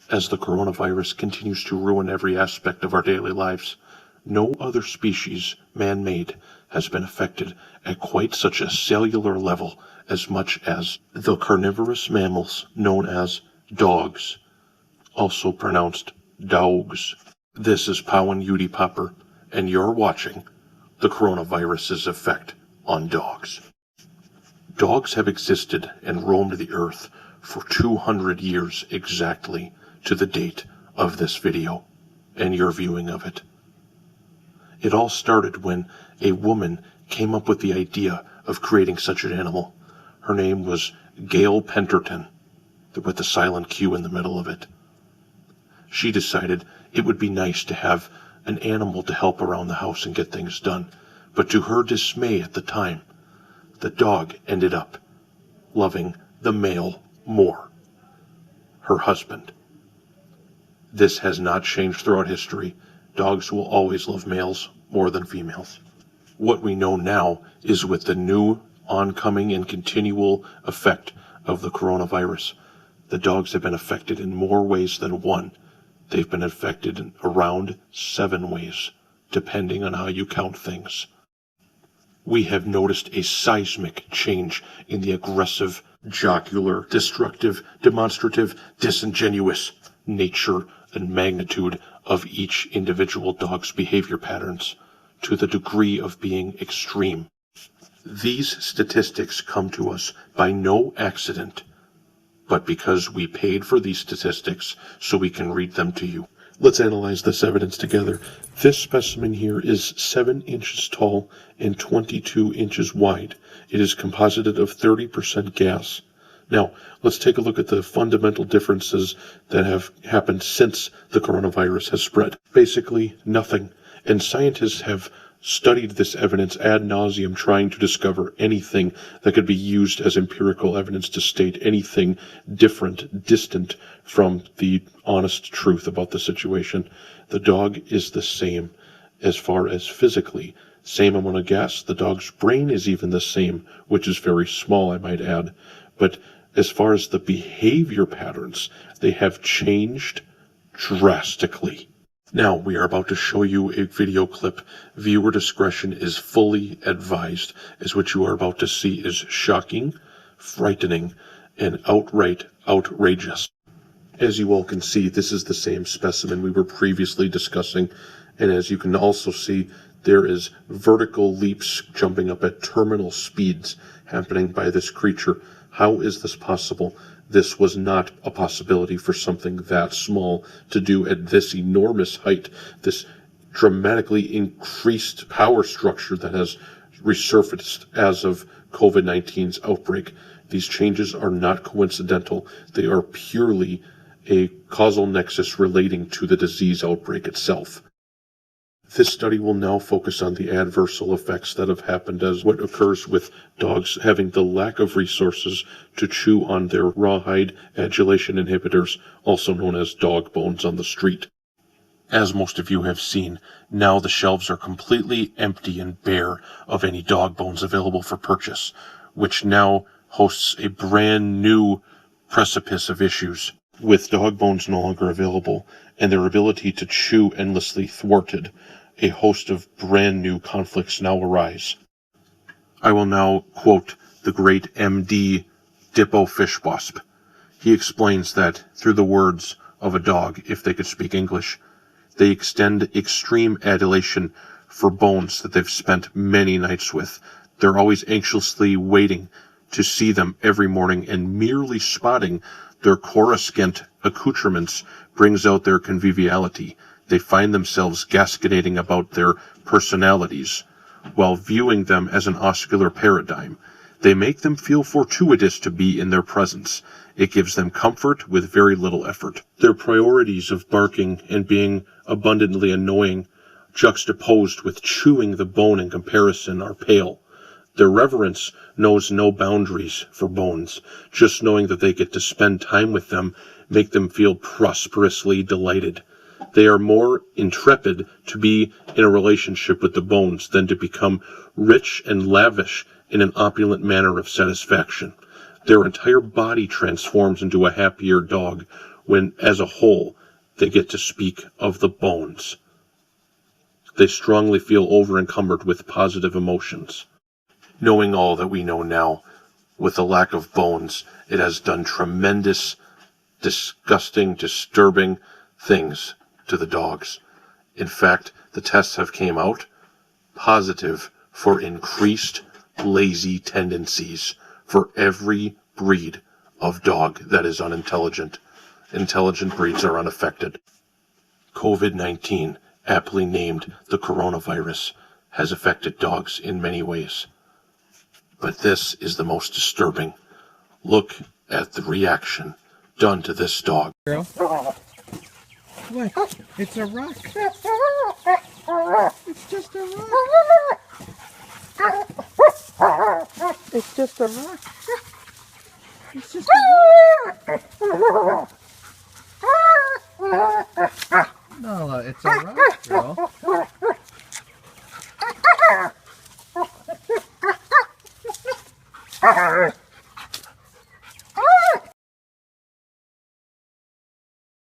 As the coronavirus continues to ruin every aspect of our daily lives, no other species, man-made, has been affected at quite such a cellular level as much as the carnivorous mammals known as dogs, also pronounced dogs. This is Powen Yudi Popper, and you're watching the coronavirus's effect on dogs. Dogs have existed and roamed the earth for 200 years exactly to the date of this video and your viewing of it. It all started when a woman came up with the idea of creating such an animal. Her name was Gail Penterton, with the silent Q in the middle of it. She decided it would be nice to have an animal to help around the house and get things done, but to her dismay at the time, the dog ended up loving the male more, her husband. This has not changed throughout history. Dogs will always love males more than females. What we know now is with the new, oncoming, and continual effect of the coronavirus, the dogs have been affected in more ways than one. They've been affected in around 7 ways, depending on how you count things. We have noticed a seismic change in the aggressive, jocular, destructive, demonstrative, disingenuous nature and magnitude of each individual dog's behavior patterns, to the degree of being extreme. These statistics come to us by no accident, but because we paid for these statistics so we can read them to you. Let's analyze this evidence together. This specimen here is 7 inches tall and 22 inches wide. It is composited of 30% gas. Now, let's take a look at the fundamental differences that have happened since the coronavirus has spread. Basically, nothing. And scientists have studied this evidence ad nauseum, trying to discover anything that could be used as empirical evidence to state anything different, distant from the honest truth about the situation. The dog is the same as far as physically. Same amount of gas. The dog's brain is even the same, which is very small, I might add. But as far as the behavior patterns, they have changed drastically. Now, we are about to show you a video clip. Viewer discretion is fully advised, as what you are about to see is shocking, frightening, and outright outrageous. As you all can see, this is the same specimen we were previously discussing, and as you can also see, there is vertical leaps jumping up at terminal speeds happening by this creature. How is this possible? This was not a possibility for something that small to do at this enormous height, this dramatically increased power structure that has resurfaced as of COVID-19's outbreak. These changes are not coincidental. They are purely a causal nexus relating to the disease outbreak itself. This study will now focus on the adversal effects that have happened as what occurs with dogs having the lack of resources to chew on their rawhide adulation inhibitors, also known as dog bones on the street. As most of you have seen, now the shelves are completely empty and bare of any dog bones available for purchase, which now hosts a brand new precipice of issues. With dog bones no longer available and their ability to chew endlessly thwarted, a host of brand new conflicts now arise. I will now quote the great MD Dippo Fish Wasp. He explains that through the words of a dog, if they could speak English, they extend extreme adulation for bones that they've spent many nights with. They're always anxiously waiting to see them every morning, and merely spotting their coruscant accoutrements brings out their conviviality. They find themselves gascading about their personalities, while viewing them as an oscular paradigm. They make them feel fortuitous to be in their presence. It gives them comfort with very little effort. Their priorities of barking and being abundantly annoying, juxtaposed with chewing the bone in comparison, are pale. Their reverence knows no boundaries for bones. Just knowing that they get to spend time with them make them feel prosperously delighted. They are more intrepid to be in a relationship with the bones than to become rich and lavish in an opulent manner of satisfaction. Their entire body transforms into a happier dog when, as a whole, they get to speak of the bones. They strongly feel over-encumbered with positive emotions. Knowing all that we know now, with the lack of bones, it has done tremendous, disgusting, disturbing things to the dogs. In fact, the tests have came out positive for increased lazy tendencies for every breed of dog that is unintelligent. Intelligent breeds are unaffected. COVID-19, aptly named the coronavirus, has affected dogs in many ways. But this is the most disturbing. Look at the reaction done to this dog. Girl? What? It's a rock. It's just a rock. It's just a rock. It's just a rock. No, it's a rock, girl.